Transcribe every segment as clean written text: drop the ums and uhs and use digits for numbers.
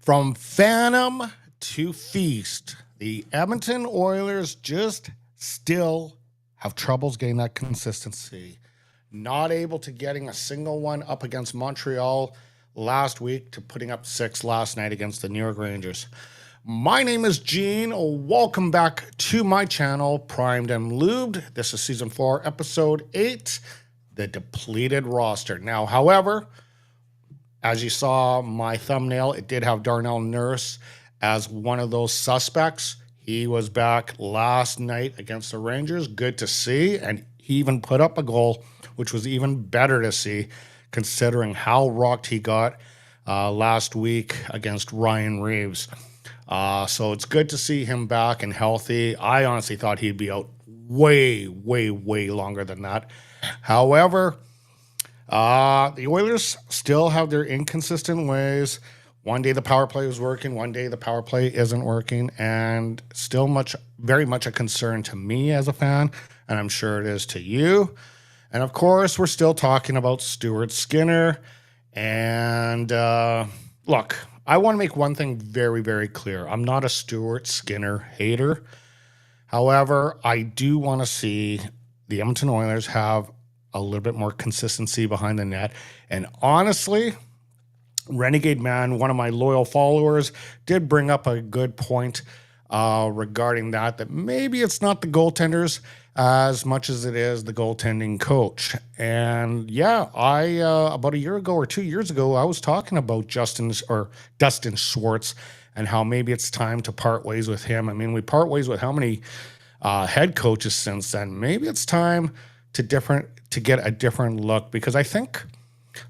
From Phantom to Feast, the Edmonton Oilers just still have troubles getting that consistency. Not able to getting a single one up against Montreal last week to putting up 6 last night against the New York Rangers. My name is Gene. Welcome back to my channel, Primed and Lubed. This is Season 4, Episode 8, The Depleted Roster. Now, however, as you saw my thumbnail, it did have Darnell Nurse as one of those suspects. He was back last night against the Rangers. Good to see. And he even put up a goal, which was even better to see, considering how rocked he got last week against Ryan Reeves. So it's good to see him back and healthy. I honestly thought he'd be out way longer than that. However, the Oilers still have their inconsistent ways. One day the power play is working, one day the power play isn't working, and still very much a concern to me as a fan, and I'm sure it is to you. And of course, we're still talking about Stuart Skinner. And look, I want to make one thing very clear. I'm not a Stuart Skinner hater. However, I do want to see the Edmonton Oilers have a little bit more consistency behind the net. And honestly, Renegade Man, one of my loyal followers, did bring up a good point regarding that maybe it's not the goaltenders as much as it is the goaltending coach. And yeah, I about a year ago or 2 years ago, I was talking about Dustin Schwartz and how maybe it's time to part ways with him. I mean, we part ways with how many head coaches since then? Maybe it's time to get a different look, because I think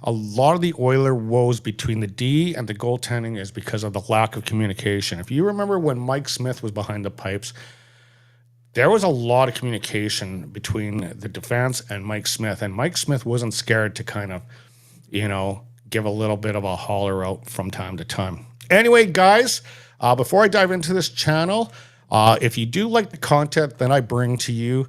a lot of the Oiler woes between the D and the goaltending is because of the lack of communication. If you remember when Mike Smith was behind the pipes, there was a lot of communication between the defense and Mike Smith, and Mike Smith wasn't scared to kind of, give a little bit of a holler out from time to time. Anyway, guys, before I dive into this channel, if you do like the content that I bring to you,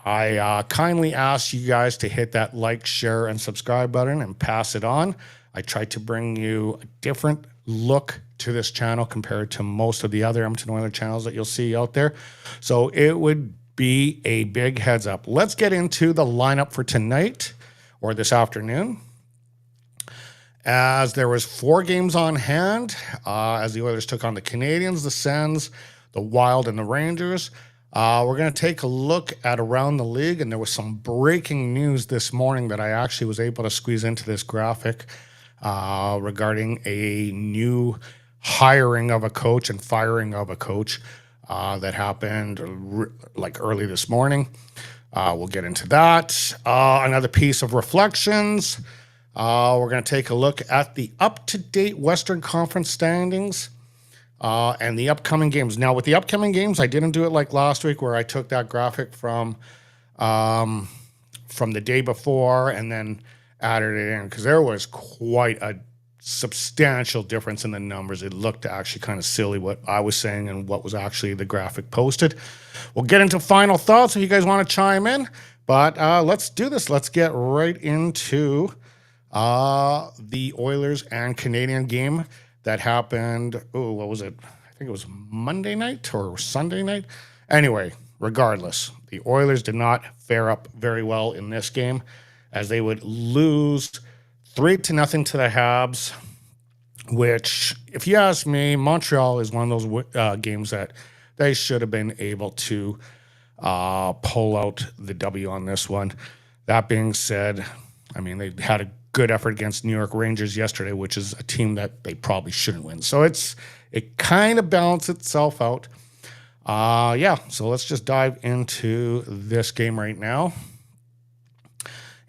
I kindly ask you guys to hit that like, share, and subscribe button and pass it on. I try to bring you a different look to this channel compared to most of the other Edmonton Oilers channels that you'll see out there. So it would be a big heads up. Let's get into the lineup for tonight or this afternoon, as there was 4 games on hand as the Oilers took on the Canadiens, the Sens, the Wild, and the Rangers. We're going to take a look at around the league, and there was some breaking news this morning that I actually was able to squeeze into this graphic regarding a new hiring of a coach and firing of a coach that happened early this morning. We'll get into that. Another piece of reflections. We're going to take a look at the up-to-date Western Conference standings and the upcoming games. Now, with the upcoming games, I didn't do it like last week where I took that graphic from the day before and then added it in, because there was quite a substantial difference in the numbers. It looked actually kind of silly what I was saying and what was actually the graphic posted. We'll get into final thoughts if you guys want to chime in, but let's do this. Let's get right into the Oilers and Canadian game that happened, what was it? I think it was Monday night or Sunday night. Anyway, regardless, the Oilers did not fare up very well in this game, as they would lose 3-0 to the Habs, which, if you ask me, Montreal is one of those games that they should have been able to pull out the W on this one. That being said, I mean, they had a good effort against New York Rangers yesterday, which is a team that they probably shouldn't win. So it kind of balanced itself out. So let's just dive into this game right now.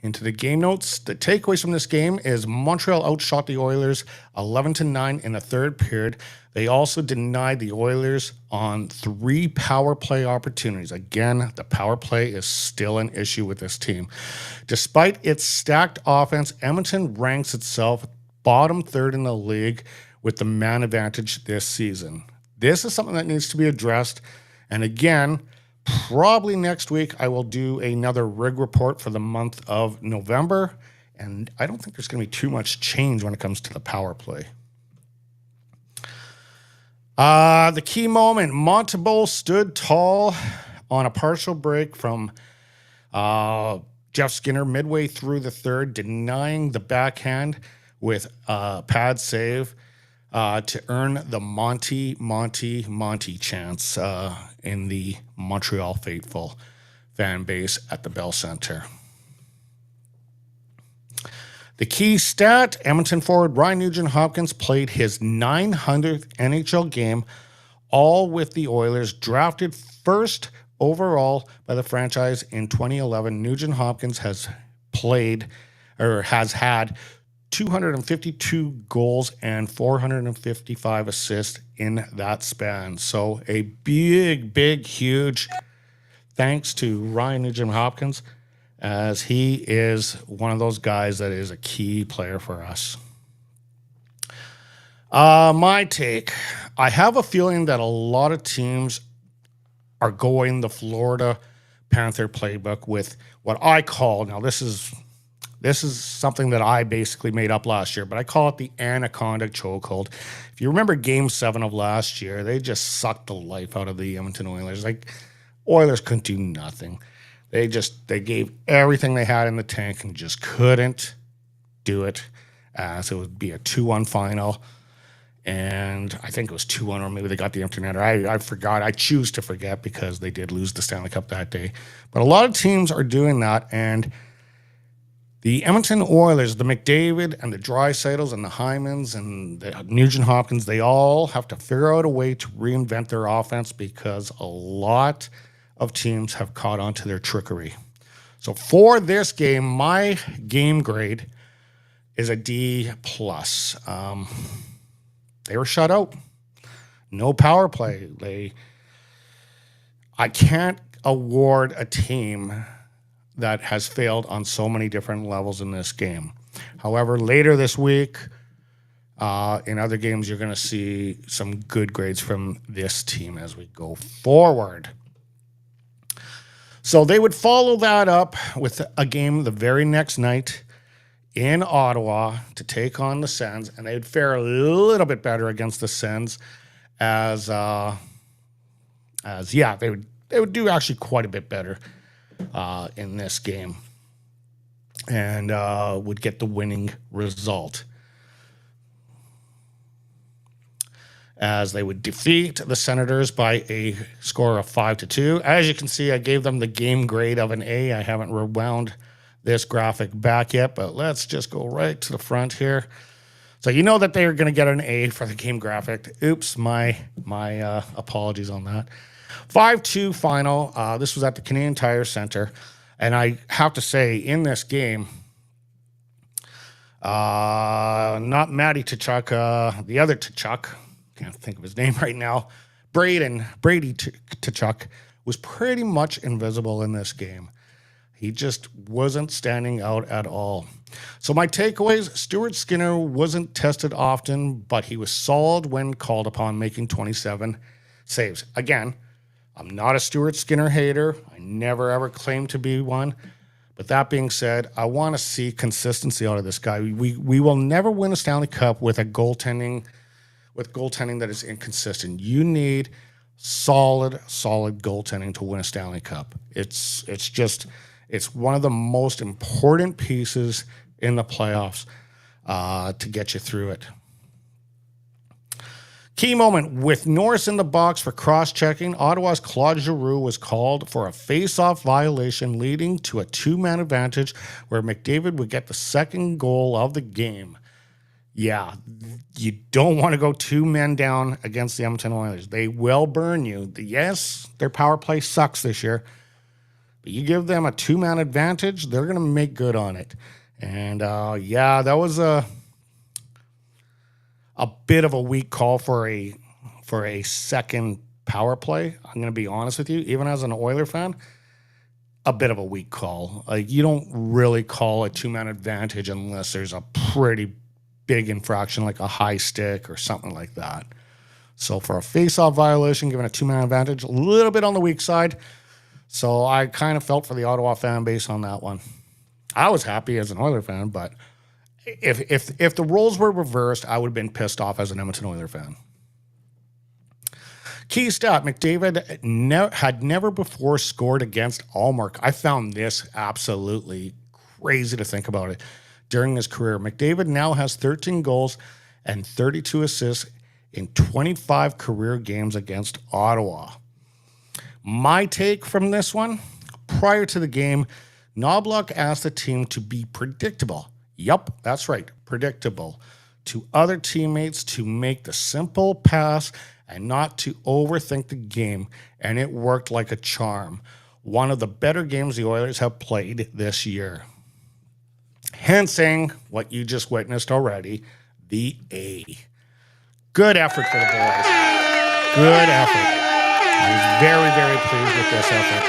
Into the game notes. The takeaways from this game is Montreal outshot the Oilers 11-9 in the third period. They also denied the Oilers on 3 power play opportunities. Again, the power play is still an issue with this team. Despite its stacked offense, Edmonton ranks itself bottom 3rd in the league with the man advantage this season. This is something that needs to be addressed. And again, probably next week I will do another rig report for the month of November. And I don't think there's going to be too much change when it comes to the power play. The key moment, Montembeault stood tall on a partial break from Jeff Skinner midway through the third, denying the backhand with a pad save to earn the Monty chance in the Montreal faithful fan base at the Bell Center. The key stat, Edmonton forward Ryan Nugent-Hopkins played his 900th NHL game, all with the Oilers. Drafted first overall by the franchise in 2011, Nugent-Hopkins has had 252 goals and 455 assists in that span. So a big, huge thanks to Ryan Nugent-Hopkins, as he is one of those guys that is a key player for us. My take, I have a feeling that a lot of teams are going the Florida Panther playbook with what I call, now this is something that I basically made up last year, but I call it the Anaconda chokehold. If you remember Game 7 of last year, they just sucked the life out of the Edmonton Oilers. Like, Oilers couldn't do nothing. They gave everything they had in the tank and just couldn't do it. So it would be a 2-1 final. And I think it was 2-1, or maybe they got the empty netter. I forgot. I choose to forget because they did lose the Stanley Cup that day. But a lot of teams are doing that. And the Edmonton Oilers, the McDavid and the Draisaitl's and the Hymans and the Nugent-Hopkins, they all have to figure out a way to reinvent their offense because a lot of teams have caught on to their trickery. So for this game, my game grade is a D+. They were shut out. No power play. I can't award a team that has failed on so many different levels in this game. However, later this week, in other games, you're going to see some good grades from this team as we go forward. So they would follow that up with a game the very next night in Ottawa to take on the Sens, and they'd fare a little bit better against the Sens as they would do actually quite a bit better in this game and would get the winning result, as they would defeat the Senators by a score of 5-2. As you can see, I gave them the game grade of an A. I haven't rewound this graphic back yet, but let's just go right to the front here. So you know that they're going to get an A for the game graphic. Oops, my apologies on that. 5-2 final. This was at the Canadian Tire Center. And I have to say, in this game, not Matty Tkachuk, the other Tkachuk, can't think of his name right now, Brady Tkachuk was pretty much invisible in this game. He just wasn't standing out at all. So my takeaways, Stuart Skinner wasn't tested often, but he was solid when called upon, making 27 saves. Again, I'm not a Stuart Skinner hater. I never, ever claimed to be one. But that being said, I want to see consistency out of this guy. We will never win a Stanley Cup with goaltending that is inconsistent. You need solid goaltending to win a Stanley Cup. It's one of the most important pieces in the playoffs to get you through it. Key moment, with Norris in the box for cross-checking, Ottawa's Claude Giroux was called for a face-off violation, leading to a two-man advantage where McDavid would get the second goal of the game. Yeah, you don't want to go two men down against the Edmonton Oilers. They will burn you. Yes, their power play sucks this year, but you give them a two-man advantage, they're going to make good on it. And that was a bit of a weak call for a second power play. I'm going to be honest with you, even as an Oiler fan, a bit of a weak call. Like, you don't really call a two-man advantage unless there's a pretty big infraction like a high stick or something like that. So for a face-off violation, given a two-man advantage, a little bit on the weak side. So I kind of felt for the Ottawa fan base on that one. I was happy as an Oiler fan, but if the roles were reversed, I would have been pissed off as an Edmonton Oiler fan. Key stat, McDavid had never before scored against Allmark. I found this absolutely crazy to think about it. During his career, McDavid now has 13 goals and 32 assists in 25 career games against Ottawa. My take from this one, prior to the game, Knobloch asked the team to be predictable. Yup, that's right, predictable. To other teammates to make the simple pass and not to overthink the game, and it worked like a charm. One of the better games the Oilers have played this year. Hensing what you just witnessed already, the A. Good effort for the boys. Good effort. I was very, very pleased with this effort.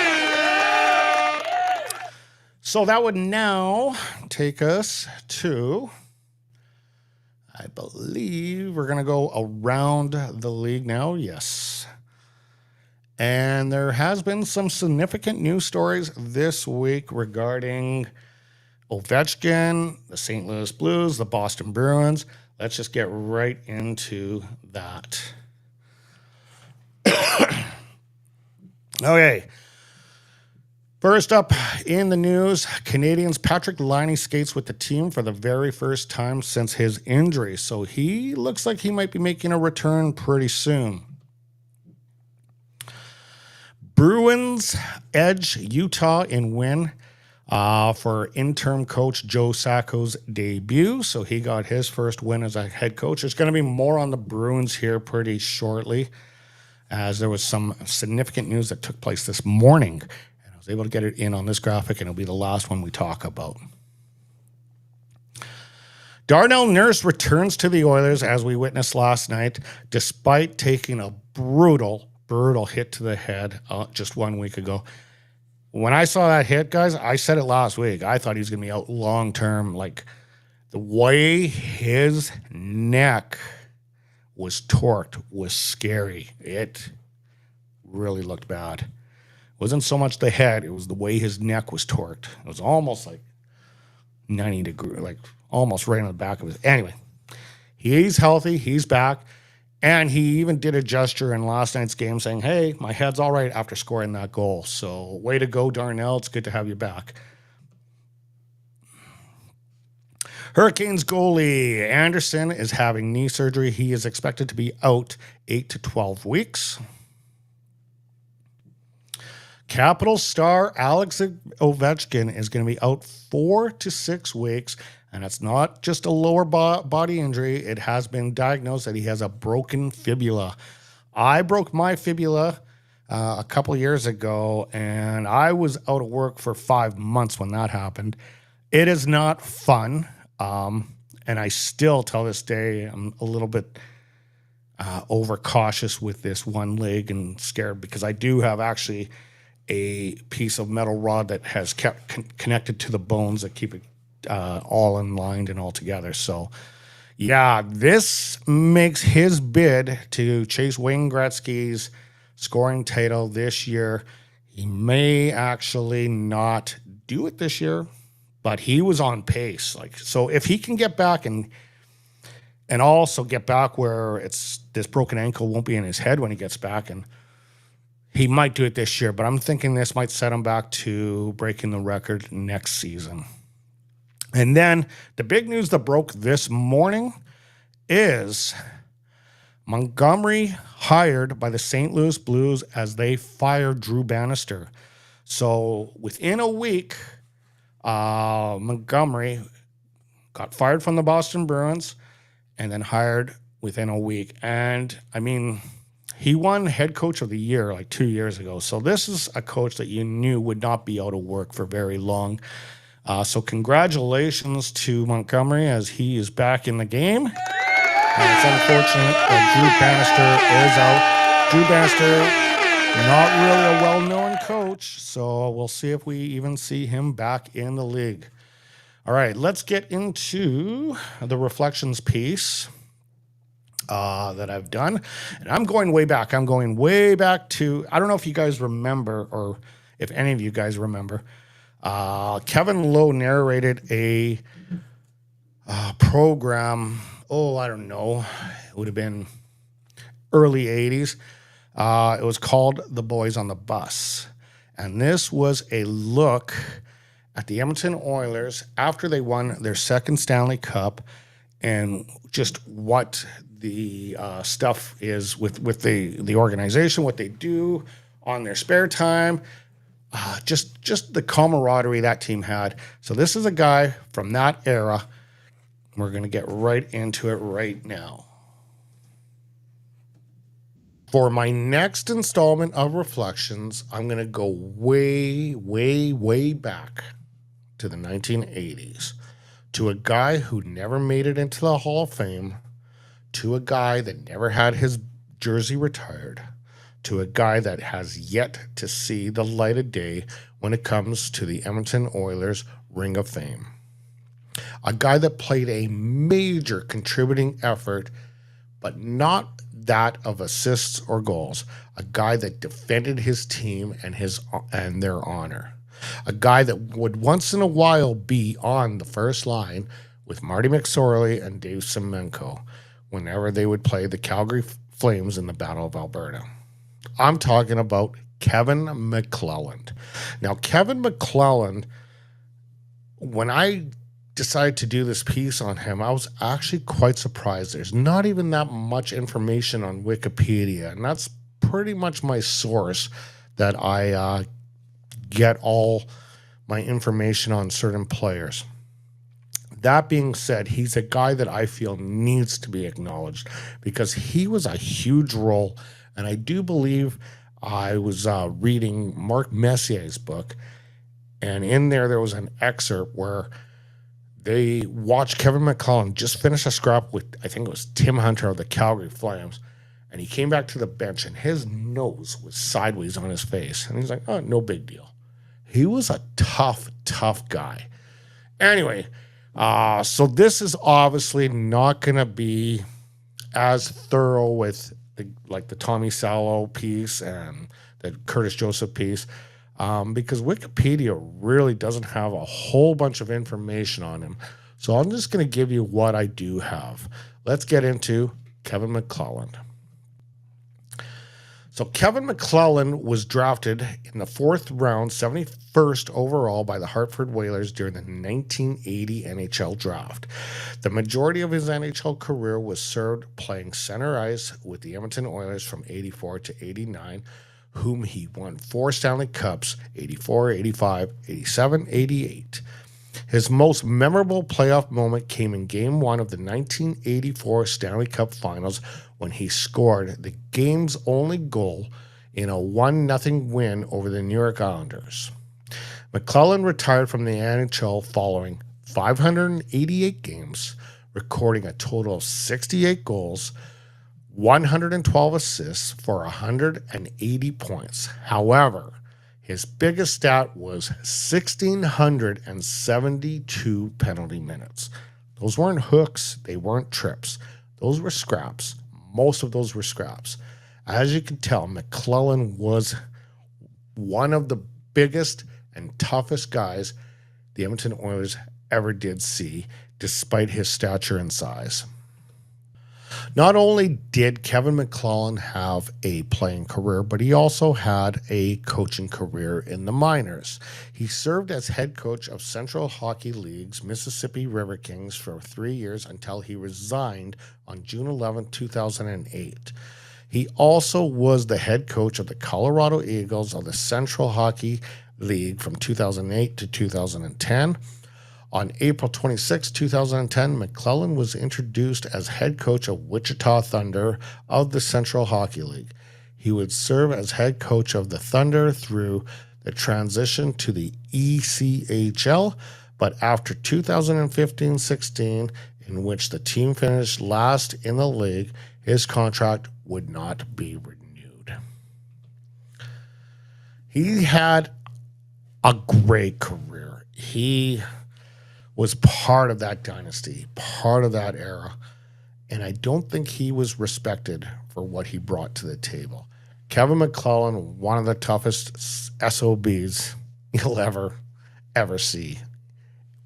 So that would now take us to, I believe we're going to go around the league now. Yes. And there has been some significant news stories this week regarding Ovechkin, the St. Louis Blues, the Boston Bruins. Let's just get right into that. Okay. First up in the news, Canadians' Patrick Laine skates with the team for the very first time since his injury. So he looks like he might be making a return pretty soon. Bruins edge Utah in win for interim coach Joe Sacco's debut. So he got his first win as a head coach. There's going to be more on the Bruins here pretty shortly, as there was some significant news that took place this morning. And I was able to get it in on this graphic, and it'll be the last one we talk about. Darnell Nurse returns to the Oilers, as we witnessed last night, despite taking a brutal hit to the head just 1 week ago. When I saw that hit, guys, I said it last week. I thought he was going to be out long-term. Like, the way his neck was torqued was scary. It really looked bad. It wasn't so much the head. It was the way his neck was torqued. It was almost like 90 degrees, like almost right on the back of his. Anyway, he's healthy. He's back. And he even did a gesture in last night's game saying, hey, my head's all right after scoring that goal. So way to go, Darnell. It's good to have you back. Hurricanes goalie Anderson is having knee surgery. He is expected to be out 8 to 12 weeks. Capital star Alex Ovechkin is going to be out 4 to 6 weeks. And it's not just a lower body injury. It has been diagnosed that he has a broken fibula. I broke my fibula a couple years ago, and I was out of work for 5 months when that happened. It is not fun. And I still, till this day, I'm a little bit overcautious with this one leg and scared, because I do have actually a piece of metal rod that has kept connected to the bones that keep it all in line and all together. So, yeah, this makes his bid to chase Wayne Gretzky's scoring title this year. He may actually not do it this year, but he was on pace. Like, so if he can get back and also get back where it's this broken ankle won't be in his head when he gets back, and he might do it this year, but I'm thinking this might set him back to breaking the record next season. And then the big news that broke this morning is Montgomery hired by the St. Louis Blues as they fired Drew Bannister. So within a week, Montgomery got fired from the Boston Bruins and then hired within a week. And, I mean, he won head coach of the year like 2 years ago. So this is a coach that you knew would not be out of work for very long. So congratulations to Montgomery as he is back in the game. And it's unfortunate that Drew Bannister is out. Drew Bannister, not really a well-known coach, so we'll see if we even see him back in the league. All right, let's get into the reflections piece that I've done. And I'm going way back. I'm going way back to, I don't know if you guys remember, or if any of you guys remember, Kevin Lowe narrated a program, I don't know, it would have been early 80s, It was called The Boys on the Bus. And this was a look at the Edmonton Oilers after they won their second Stanley Cup and just what the stuff is with the organization, what they do on their spare time, just the camaraderie that team had. So this is a guy from that era. We're going to get right into it right now. For my next installment of Reflections, I'm going to go way, way, way back to the 1980s, to a guy who never made it into the Hall of Fame, to a guy that never had his jersey retired, to a guy that has yet to see the light of day when it comes to the Edmonton Oilers Ring of Fame. A guy that played a major contributing effort, but not that of assists or goals. A guy that defended his team and their honor. A guy that would once in a while be on the first line with Marty McSorley and Dave Semenko whenever they would play the Calgary Flames in the Battle of Alberta. I'm talking about Kevin McClelland. Now, Kevin McClelland, when I decided to do this piece on him, I was actually quite surprised. There's not even that much information on Wikipedia, and that's pretty much my source that I get all my information on certain players. That being said, he's a guy that I feel needs to be acknowledged because he was a huge role, and I do believe I was reading Mark Messier's book, and in there was an excerpt where they watched Kevin McClelland just finish a scrap with, I think it was Tim Hunter of the Calgary Flames, and he came back to the bench, and his nose was sideways on his face, and he's like, oh, no big deal. He was a tough, tough guy. Anyway, so this is obviously not going to be as thorough with the Tommy Salo piece and the Curtis Joseph piece, because Wikipedia really doesn't have a whole bunch of information on him. So I'm just going to give you what I do have. Let's get into Kevin McClelland. So Kevin McClelland was drafted in the 4th round, 71st overall by the Hartford Whalers during the 1980 NHL draft. The majority of his NHL career was served playing center ice with the Edmonton Oilers from 84 to 89, whom he won 4 Stanley Cups, 84, 85, 87, 88. His most memorable playoff moment came in Game 1 of the 1984 Stanley Cup Finals when he scored the game's only goal in a 1-0 win over the New York Islanders. McClelland retired from the NHL following 588 games, recording a total of 68 goals, 112 assists for 180 points. However, his biggest stat was 1,672 penalty minutes. Those weren't hooks. They weren't trips. Those were scraps. Most of those were scraps. As you can tell, McClelland was one of the biggest and toughest guys the Edmonton Oilers ever did see, despite his stature and size. Not only did Kevin McClelland have a playing career, but he also had a coaching career in the minors. He served as head coach of Central Hockey League's Mississippi River Kings for 3 years until he resigned on June 11, 2008. He also was the head coach of the Colorado Eagles of the Central Hockey League from 2008 to 2010. On April 26, 2010, McClelland was introduced as head coach of Wichita Thunder of the Central Hockey League. He would serve as head coach of the Thunder through the transition to the ECHL, but after 2015-16, in which the team finished last in the league, his contract would not be renewed. He had a great career. He was part of that dynasty, part of that era, and I don't think he was respected for what he brought to the table. Kevin McClelland, one of the toughest SOBs you'll ever see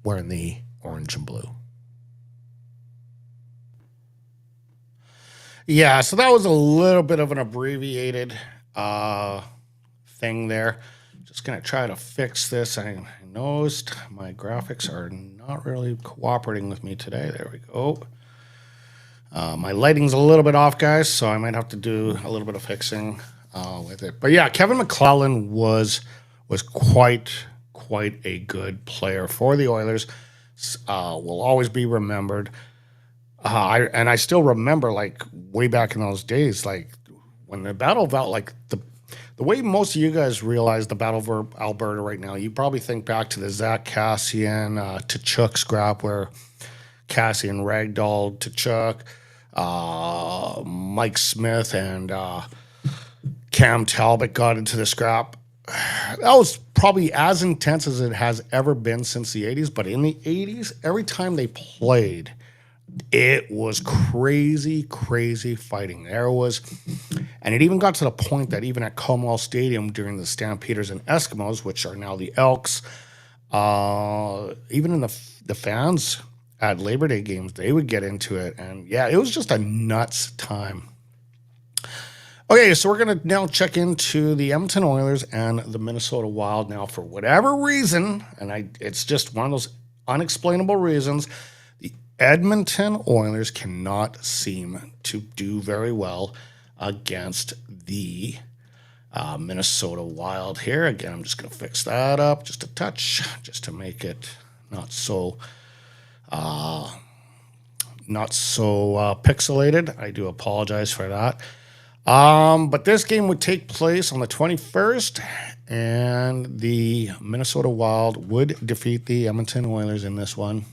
wearing the orange and blue. Yeah, so that was a little bit of an abbreviated thing there. Just going to try to fix this. I noticed my graphics are not really cooperating with me today. There we go. My lighting's a little bit off, guys, so I might have to do a little bit of fixing with it. But yeah, Kevin McClellan was quite a good player for the Oilers. Will always be remembered. I still remember, like, way back in those days, like when the Battle of the way most of you guys realize the Battle of Alberta right now, you probably think back to the Zach Cassian Tkachuk scrap where Cassian ragdolled Tkachuk, Mike Smith and Cam Talbot got into the scrap. That was probably as intense as it has ever been since the 80s. But in the 80s, every time they played, it was crazy fighting. And it even got to the point that even at Commonwealth Stadium during the Stampeders and Eskimos, which are now the Elks, even in the fans at Labor Day games, they would get into it. And yeah, it was just a nuts time. Okay, so we're going to now check into the Edmonton Oilers and the Minnesota Wild. Now, for whatever reason, and it's just one of those unexplainable reasons, the Edmonton Oilers cannot seem to do very well against the Minnesota Wild here. Again, I'm just going to fix that up just a touch, just to make it not so pixelated. I do apologize for that. But this game would take place on the 21st, and the Minnesota Wild would defeat the Edmonton Oilers in this one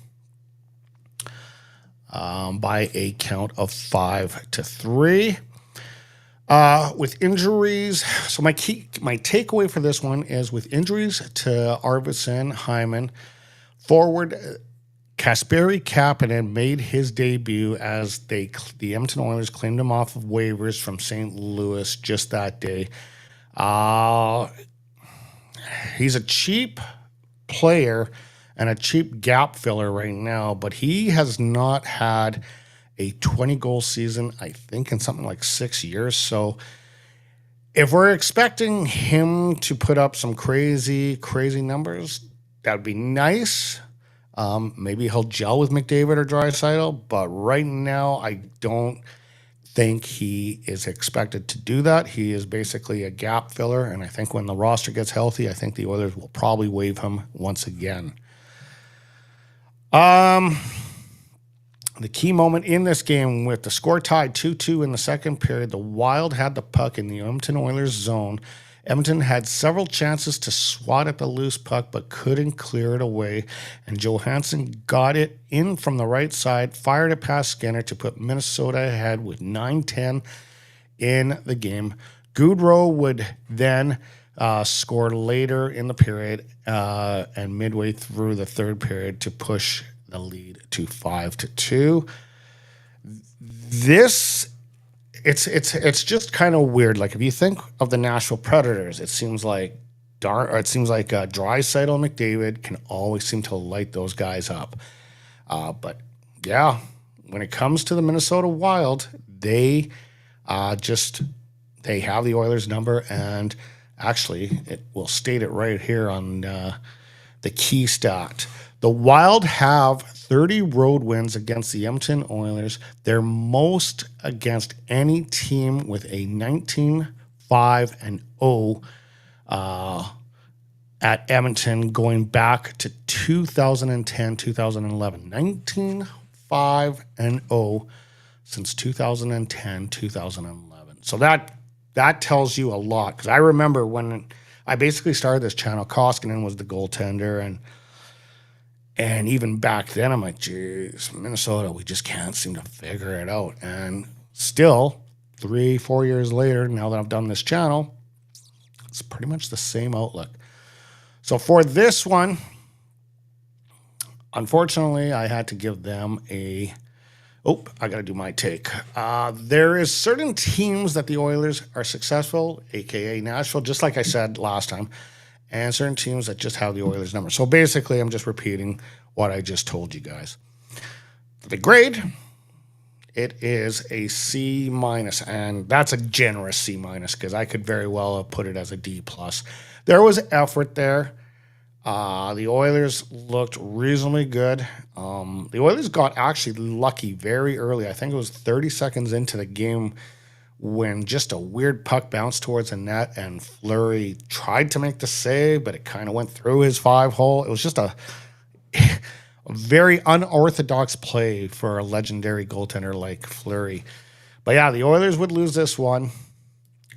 by a count of 5-3. With injuries, so my takeaway for this one is with injuries to Arvidsson, Hyman, forward Kasperi Kapanen made his debut as the Edmonton Oilers claimed him off of waivers from St. Louis just that day. He's a cheap player and a cheap gap filler right now, but he has not had a 20-goal season, I think, in something like 6 years. So if we're expecting him to put up some crazy numbers, that would be nice. Maybe he'll gel with McDavid or Draisaitl, but right now I don't think he is expected to do that. He is basically a gap filler, and I think when the roster gets healthy, I think the Oilers will probably waive him once again. The key moment in this game, with the score tied 2-2 in the second period, the Wild had the puck in the Edmonton Oilers zone. Edmonton had several chances to swat at the loose puck, but couldn't clear it away. And Johansson got it in from the right side, fired it past Skinner to put Minnesota ahead with 9-10 in the game. Goodrow would then score later in the period and midway through the third period to push the lead to 5-2. It's just kind of weird. Like, if you think of the Nashville Predators, it seems like Draisaitl and McDavid can always seem to light those guys up. But yeah, when it comes to the Minnesota Wild, they have the Oilers number, and actually, it will state it right here on the key stat. The Wild have 30 road wins against the Edmonton Oilers. They're most against any team with a 19-5-0 at Edmonton going back to 2010-2011. 19-5-0 since 2010-2011. So that tells you a lot, because I remember when I basically started this channel, Koskinen was the goaltender, and even back then, I'm like, geez, Minnesota, we just can't seem to figure it out. And still, 3-4 years later, now that I've done this channel, it's pretty much the same outlook. So for this one, unfortunately, I had to give them I got to do my take. There is certain teams that the Oilers are successful, a.k.a. Nashville, just like I said last time, and certain teams that just have the Oilers number. So basically, I'm just repeating what I just told you guys. The grade, It is a C minus, and that's a generous C minus because I could very well have put it as a D plus. There was effort there. The Oilers looked reasonably good. The Oilers got actually lucky very early. I think it was 30 seconds into the game when just a weird puck bounced towards the net and Fleury tried to make the save, but it kind of went through his 5-hole. It was just a very unorthodox play for a legendary goaltender like Fleury. But yeah, the Oilers would lose this one,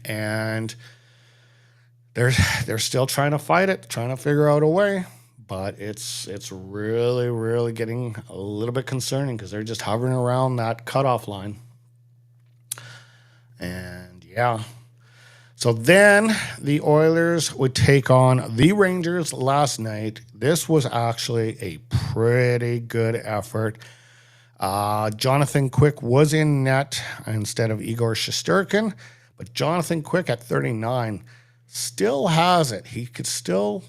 and they're still trying to fight it, trying to figure out a way. But it's really, really getting a little bit concerning because they're just hovering around that cutoff line. And yeah. So then the Oilers would take on the Rangers last night. This was actually a pretty good effort. Jonathan Quick was in net instead of Igor Shesterkin, but Jonathan Quick at 39 still has it. He could still,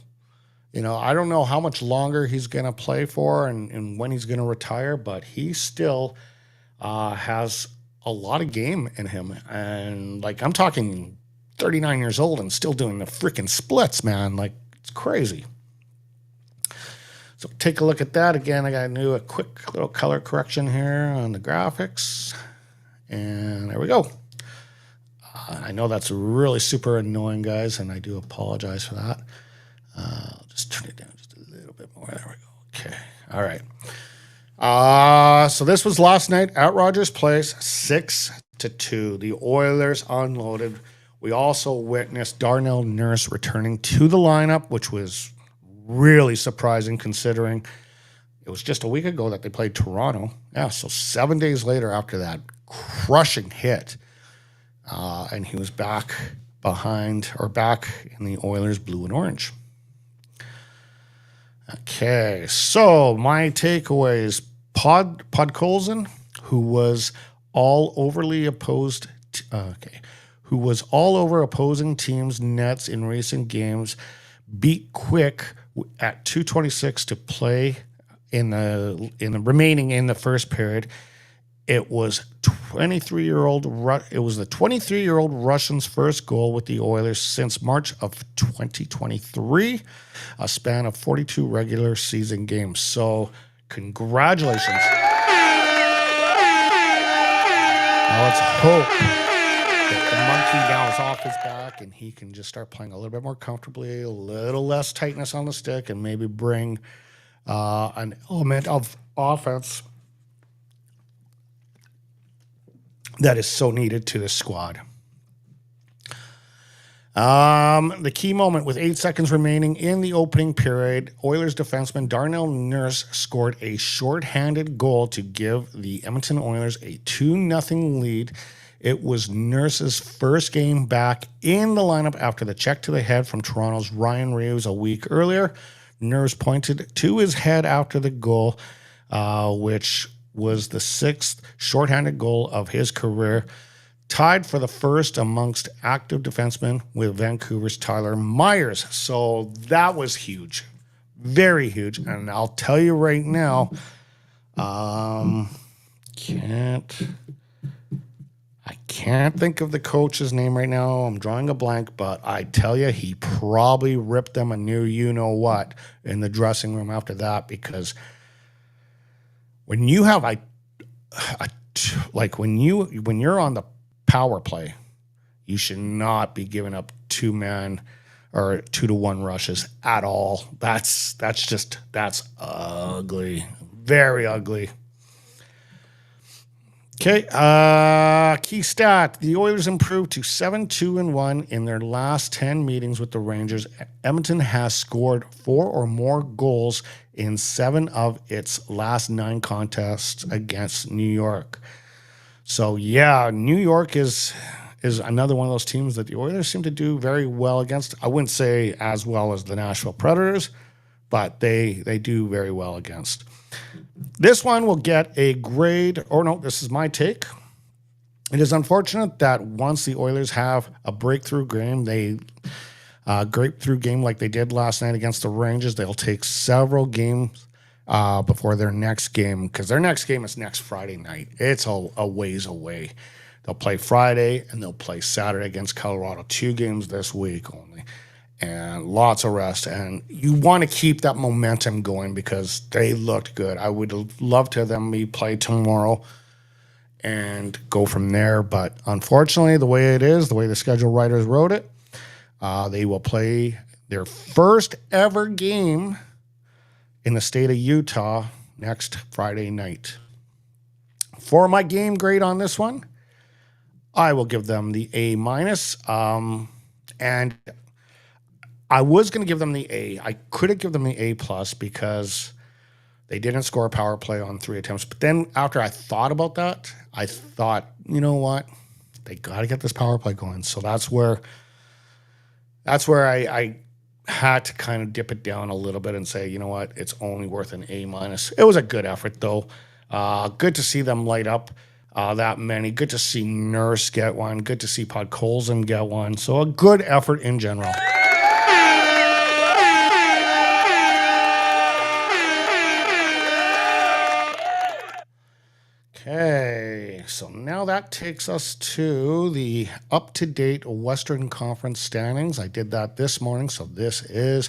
I don't know how much longer he's going to play for and when he's going to retire, but he still has a lot of game in him. And I'm talking 39 years old and still doing the freaking splits, man. It's crazy. So take a look at that. Again, I got to do a quick little color correction here on the graphics. And there we go. I know that's really super annoying, guys, and I do apologize for that. I'll just turn it down just a little bit more. There we go. Okay. All right. So this was last night at Rogers Place, 6-2. The Oilers unloaded. We also witnessed Darnell Nurse returning to the lineup, which was really surprising considering it was just a week ago that they played Toronto. Yeah, so 7 days later after that crushing hit, and he was back in the Oilers blue and orange. Okay, so my takeaways. Podkolzin, who was all over opposing teams' nets in recent games, beat Quick at 2:26 to play in the remaining in the first period. It was the 23-year-old Russian's first goal with the Oilers since March of 2023, a span of 42 regular season games. So, congratulations. Now let's hope that the monkey now is off his back and he can just start playing a little bit more comfortably, a little less tightness on the stick, and maybe bring an element of offense that is so needed to this squad. The key moment with 8 seconds remaining in the opening period, Oilers defenseman Darnell Nurse scored a shorthanded goal to give the Edmonton Oilers a 2-0 lead. It was Nurse's first game back in the lineup after the check to the head from Toronto's Ryan Reeves a week earlier. Nurse pointed to his head after the goal, which was the 6th shorthanded goal of his career, tied for the first amongst active defensemen with Vancouver's Tyler Myers. So that was huge, very huge. And I'll tell you right now, I can't think of the coach's name right now. I'm drawing a blank, but I tell you, he probably ripped them a new you-know-what in the dressing room after that, because when you have when you're on the power play, you should not be giving up 2-man or 2-to-1 rushes at all. That's ugly, very ugly. Okay, key stat. The Oilers improved to 7-2-1 in their last 10 meetings with the Rangers. Edmonton has scored 4 or more goals in 7 of its last 9 contests against New York. So, yeah, New York is another one of those teams that the Oilers seem to do very well against. I wouldn't say as well as the Nashville Predators, but they do very well against. This one will get a grade, or no, this is my take. It is unfortunate that once the Oilers have a breakthrough game like they did last night against the Rangers, they'll take several games before their next game, because their next game is next Friday night. It's a ways away. They'll play Friday and they'll play Saturday against Colorado. 2 games this week only, and lots of rest. And you want to keep that momentum going because they looked good. I would love to have them play tomorrow and go from there. But unfortunately, the way it is, the way the schedule writers wrote it, they will play their first ever game in the state of Utah next Friday night. For my game grade on this one, I will give them the A-. And I was going to give them the A. I could have given them the A+ because they didn't score a power play on 3 attempts. But then after I thought about that, I thought, you know what? They got to get this power play going. So that's where I had to kind of dip it down a little bit and say, you know what? It's only worth an A-. It was a good effort, though. Good to see them light up that many. Good to see Nurse get one. Good to see Podkolzin get one. So a good effort in general. Okay, so now that takes us to the up-to-date Western Conference standings. I did that this morning, so this is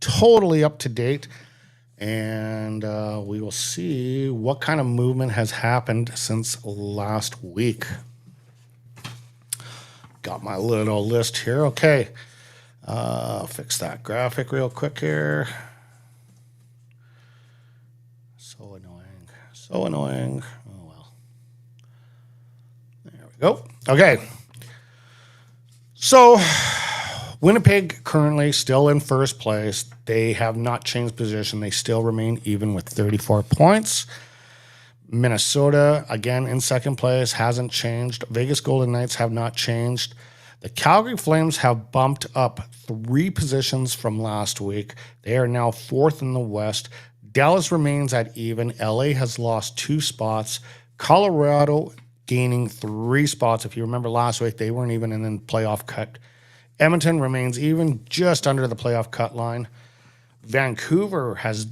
totally up-to-date. And we will see what kind of movement has happened since last week. Got my little list here. Okay, fix that graphic real quick here. So annoying. So annoying. Go. Okay. So Winnipeg currently still in first place. They have not changed position. They still remain even with 34 points. Minnesota, again, in second place, hasn't changed. Vegas Golden Knights have not changed. The Calgary Flames have bumped up 3 positions from last week. They are now 4th in the West. Dallas remains at even. LA has lost 2 spots. Colorado gaining 3 spots. If you remember last week, they weren't even in the playoff cut. Edmonton remains even, just under the playoff cut line. Vancouver has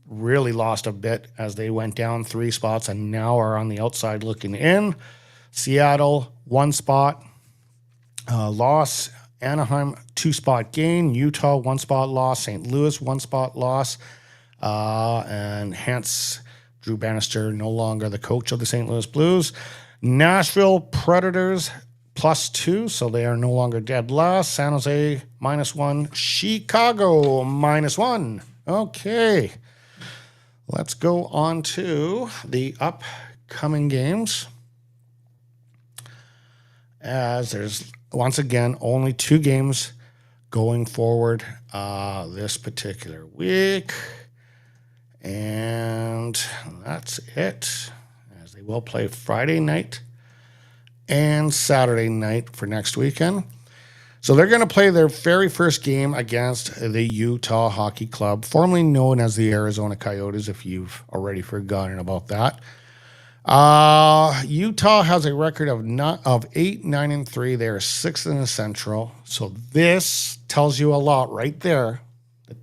really lost a bit as they went down 3 spots and now are on the outside looking in. Seattle, 1 spot loss. Anaheim, 2-spot gain. Utah, 1-spot loss. St. Louis, 1-spot loss. And hence Drew Bannister no longer the coach of the St. Louis Blues. Nashville Predators +2, so they are no longer dead last. San Jose -1. Chicago -1. Okay. Let's go on to the upcoming games. As there's, once again, only 2 games going forward this particular week. And that's it, as they will play Friday night and Saturday night for next weekend. So they're going to play their very first game against the Utah Hockey Club, formerly known as the Arizona Coyotes, if you've already forgotten about that. Utah has a record of 8-9-3. They are 6th in the Central. So this tells you a lot right there.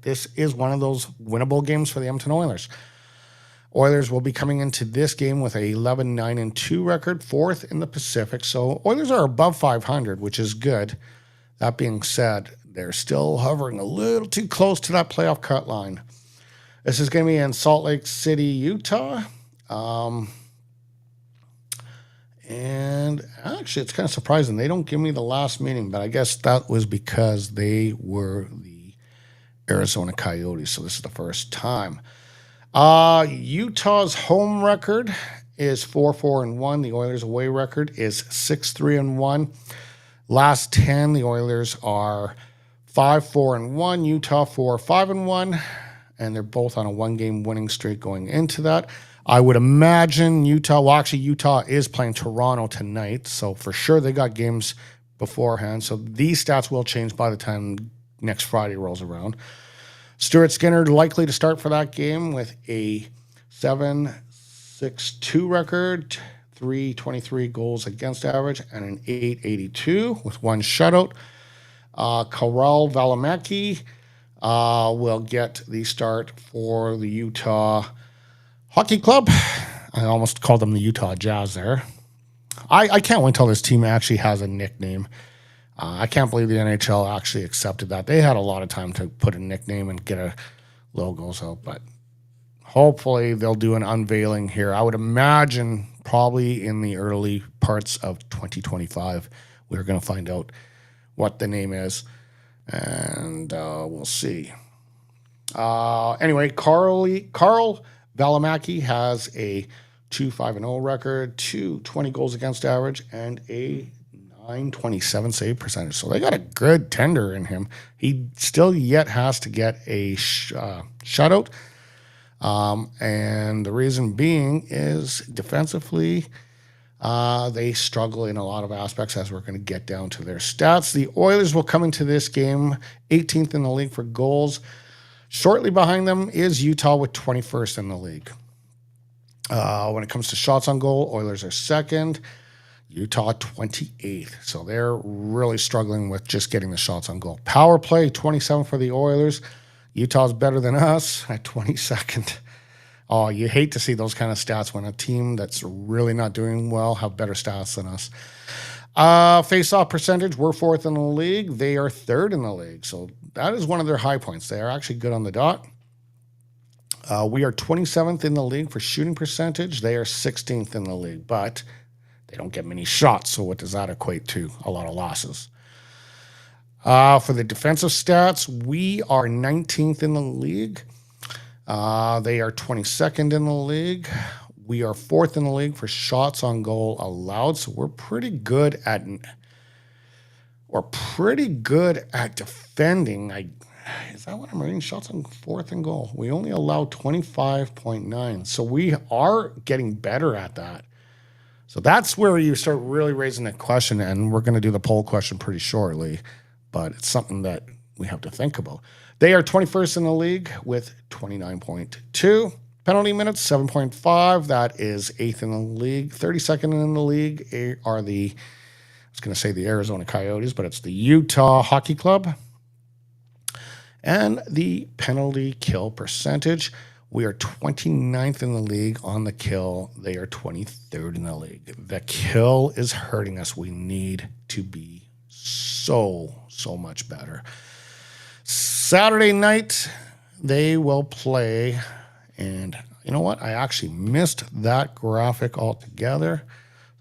This is one of those winnable games for the Edmonton Oilers. Oilers will be coming into this game with a 11-9-2 record, 4th in the Pacific. So Oilers are above 500, which is good. That being said, they're still hovering a little too close to that playoff cut line. This is going to be in Salt Lake City, Utah. And actually, it's kind of surprising. They don't give me the last meeting, but I guess that was because they were the Arizona Coyotes. So this is the first time. Utah's home record is 4-4-1. The Oilers' away record is 6-3-1. Last 10, the Oilers are 5-4-1. Utah 4-5-1. And they're both on a 1-game winning streak going into that. I would imagine Utah, well, actually, Utah is playing Toronto tonight. So for sure, they got games beforehand. So these stats will change by the time next Friday rolls around. Stuart Skinner likely to start for that game with a 7.62 record, 323 goals against average, and an 882 with 1 shutout. Karel Valimaki will get the start for the Utah Hockey Club. I almost called them the Utah Jazz there. I can't wait until this team actually has a nickname. I can't believe the NHL actually accepted that. They had a lot of time to put a nickname and get a logos out, but hopefully they'll do an unveiling here. I would imagine probably in the early parts of 2025, we're going to find out what the name is, and we'll see. Anyway, Carl Valimaki has a 2-5-0 record, 220 goals against average, and a 927 save percentage. So they got a good tender in him. He still yet has to get a shutout. And the reason being is defensively, they struggle in a lot of aspects, as we're going to get down to their stats. The Oilers will come into this game 18th in the league for goals. Shortly behind them is Utah with 21st in the league. When it comes to shots on goal, Oilers are second, Utah 28th. So they're really struggling with just getting the shots on goal. Power play, 27 for the Oilers. Utah's better than us at 22nd. Oh, you hate to see those kind of stats when a team that's really not doing well have better stats than us. Face-off percentage, we're fourth in the league. They are third in the league. So that is one of their high points. They are actually good on the dot. We are 27th in the league for shooting percentage. They are 16th in the league, but they don't get many shots. So what does that equate to? A lot of losses. For the defensive stats, we are 19th in the league. They are 22nd in the league. We are fourth in the league for shots on goal allowed. So we're pretty good at defending. Is that what I'm reading? Shots on fourth and goal. We only allow 25.9. So we are getting better at that. So that's where you start really raising the question, and we're going to do the poll question pretty shortly, but it's something that we have to think about. They are 21st in the league with 29.2. Penalty minutes, 7.5. That is 8th in the league. 32nd in the league are I was going to say the Arizona Coyotes, but it's the Utah Hockey Club. And the penalty kill percentage, we are 29th in the league on the kill. They are 23rd in the league. The kill is hurting us. We need to be so much better. Saturday night, they will play. And you know what? I actually missed that graphic altogether.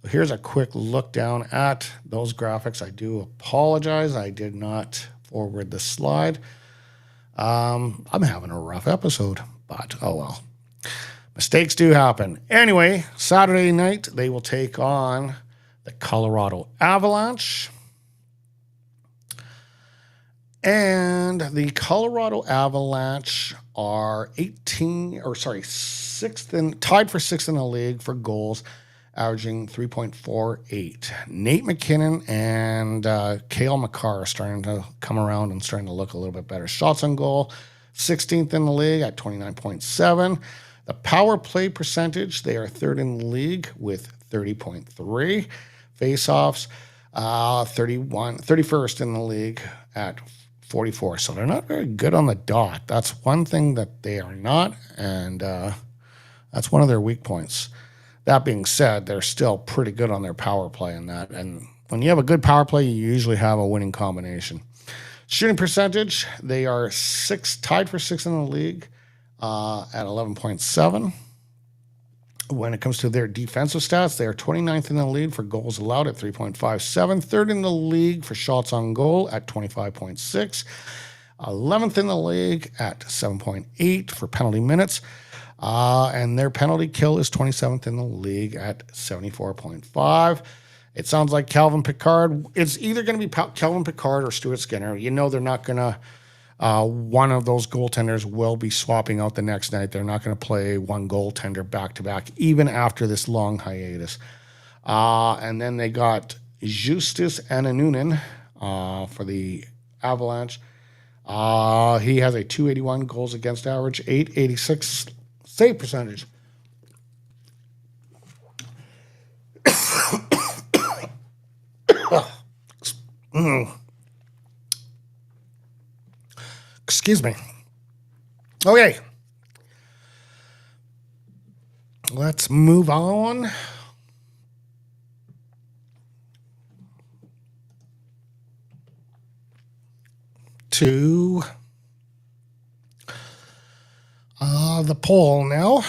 So here's a quick look down at those graphics. I do apologize. I did not forward the slide. I'm having a rough episode, but oh well. Mistakes do happen. Anyway, Saturday night, they will take on the Colorado Avalanche. And the Colorado Avalanche are tied for sixth in the league for goals, averaging 3.48. Nate McKinnon and Cale Makar are starting to come around and starting to look a little bit better. Shots on goal, 16th in the league at 29.7. The power play percentage, they are third in the league with 30.3. Face-offs, 31st in the league at 44. So they're not very good on the dot. That's one thing that they are not, and that's one of their weak points. That being said, they're still pretty good on their power play in that. And when you have a good power play, you usually have a winning combination. Shooting percentage, they are tied for sixth in the league at 11.7. When it comes to their defensive stats, they are 29th in the league for goals allowed at 3.57. Third in the league for shots on goal at 25.6. 11th in the league at 7.8 for penalty minutes. And their penalty kill is 27th in the league at 74.5. It sounds like Calvin Pickard. It's either going to be Calvin Pickard or Stuart Skinner. You know they're not going to one of those goaltenders will be swapping out the next night. They're not going to play one goaltender back-to-back, even after this long hiatus. And then they got Justus Ananunen for the Avalanche. He has a 281 goals against average, 886 save percentage. Excuse me. Okay. Let's move on. To the poll now.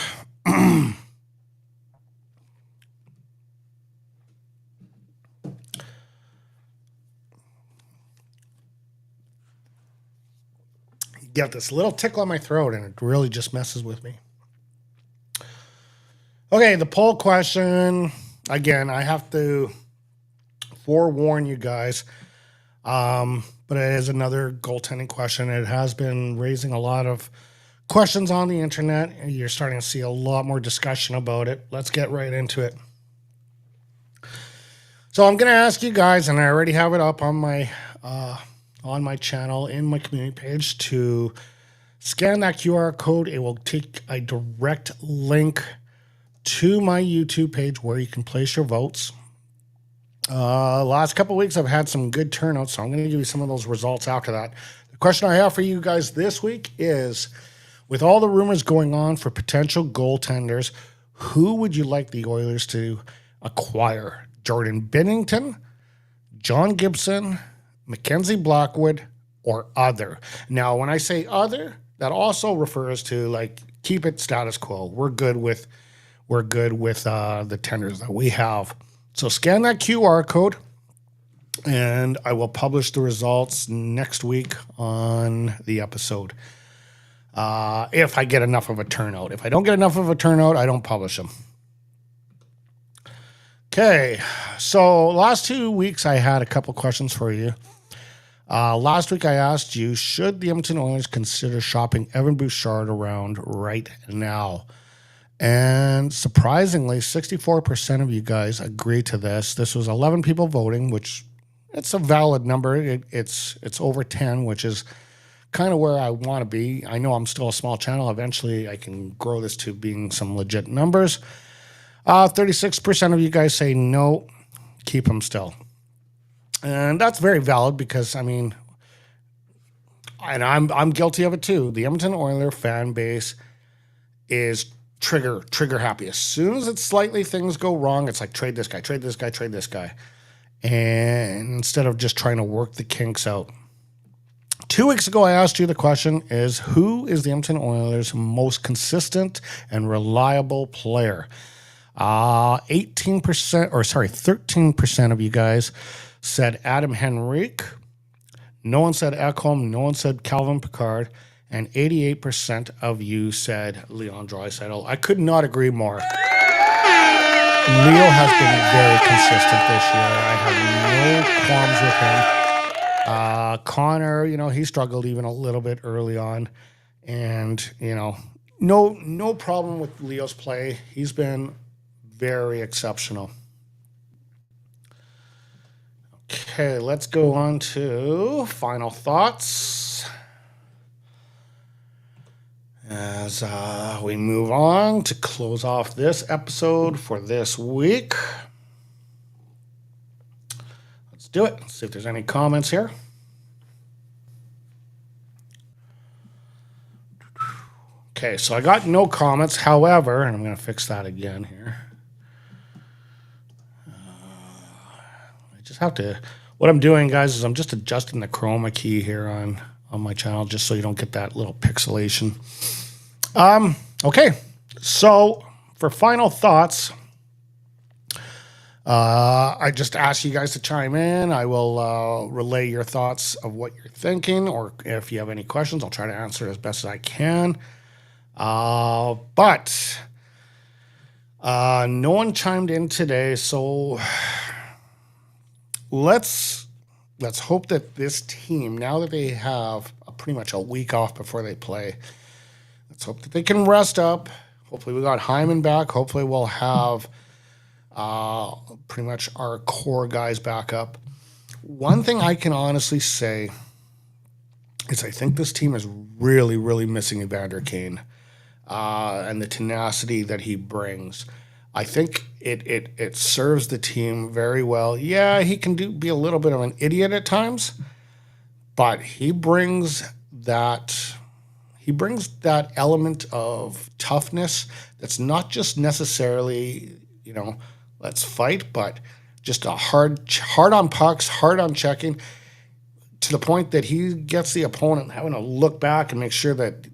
Get this little tickle on my throat, and it really just messes with me. Okay, the poll question. Again, I have to forewarn you guys, but it is another goaltending question. It has been raising a lot of questions on the internet. You're starting to see a lot more discussion about it. Let's get right into it. So I'm going to ask you guys, and I already have it up on my channel in my community page, to scan that QR code. It will take a direct link to my YouTube page where you can place your votes. Last couple of weeks, I've had some good turnouts, so I'm going to give you some of those results after that. The question I have for you guys this week is, with all the rumors going on for potential goaltenders, who would you like the Oilers to acquire? Jordan Binnington, John Gibson, Mackenzie Blackwood, or other? Now, when I say other, that also refers to, like, keep it status quo. We're good with the tenders that we have. So scan that QR code, and I will publish the results next week on the episode. If I get enough of a turnout. If I don't get enough of a turnout, I don't publish them. Okay, so last 2 weeks I had a couple questions for you. Last week I asked you, should the Edmonton Oilers consider shopping Evan Bouchard around right now? And surprisingly, 64% of you guys agree to this. This was 11 people voting, which it's a valid number. It's over 10, which is kind of where I want to be. I know I'm still a small channel. Eventually, I can grow this to being some legit numbers. 36% of you guys say no, keep him still. And that's very valid because, I mean, and I'm guilty of it too. The Edmonton Oilers fan base is trigger happy. As soon as it's slightly things go wrong, it's like trade this guy, trade this guy, trade this guy. And instead of just trying to work the kinks out. 2 weeks ago, I asked you the question is, who is the Edmonton Oilers' most consistent and reliable player? 13% of you guys said Adam Henrique. No one said Ekholm. No one said Calvin Pickard. And 88% of you said Leon Draisaitl. I could not agree more. Leo has been very consistent this year. I have no qualms with him. Connor, he struggled even a little bit early on. And, no problem with Leo's play. He's been very exceptional. Okay, let's go on to final thoughts as we move on to close off this episode for this week. Let's do it. Let's see if there's any comments here. Okay, so I got no comments. However, and I'm going to fix that again here. Have to. What I'm doing, guys, is I'm just adjusting the chroma key here on my channel, just so you don't get that little pixelation. Okay, so for final thoughts, I just ask you guys to chime in. I will relay your thoughts of what you're thinking, or if you have any questions, I'll try to answer it as best as I can. But no one chimed in today, so let's hope that this team, now that they have pretty much a week off before they play, let's hope that they can rest up. Hopefully we got Hyman back. Hopefully we'll have pretty much our core guys back up. One thing I can honestly say is I think this team is really, really missing Evander Kane and the tenacity that he brings. I think it serves the team very well. Yeah, he can be a little bit of an idiot at times, but he brings that element of toughness that's not just necessarily, let's fight, but just a hard on pucks, hard on checking, to the point that he gets the opponent having to look back and make sure that,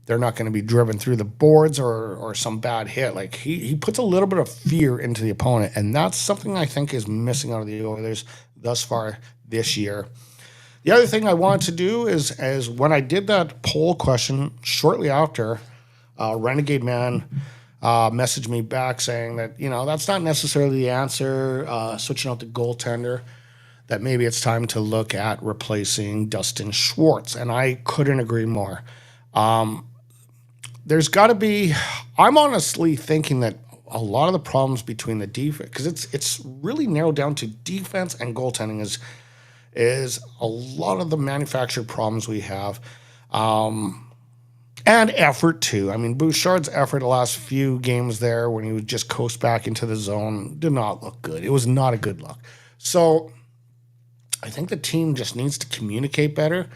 they're not going to be driven through the boards or some bad hit. Like he puts a little bit of fear into the opponent, and that's something I think is missing out of the Oilers thus far this year. The other thing I wanted to do is when I did that poll question shortly after, Renegade Man messaged me back saying that, that's not necessarily the answer, switching out the goaltender, that maybe it's time to look at replacing Dustin Schwartz. And I couldn't agree more. There's got to be, I'm honestly thinking that a lot of the problems between the defense, because it's really narrowed down to defense and goaltending is a lot of the manufactured problems we have. And effort too. I mean, Bouchard's effort the last few games there when he would just coast back into the zone did not look good. It was not a good look. So I think the team just needs to communicate better.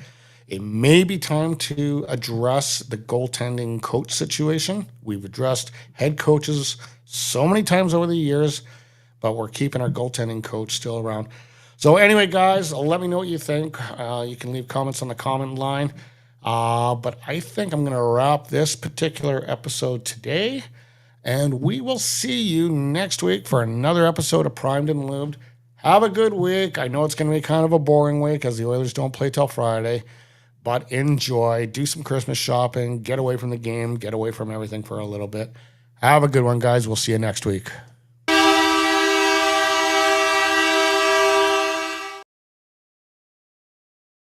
It may be time to address the goaltending coach situation. We've addressed head coaches so many times over the years, but we're keeping our goaltending coach still around. So anyway, guys, let me know what you think. You can leave comments on the comment line. But I think I'm going to wrap this particular episode today, and we will see you next week for another episode of Primed and Lubed. Have a good week. I know it's going to be kind of a boring week as the Oilers don't play till Friday, but enjoy. Do some Christmas shopping. Get away from the game. Get away from everything for a little bit. Have a good one, guys. We'll see you next week.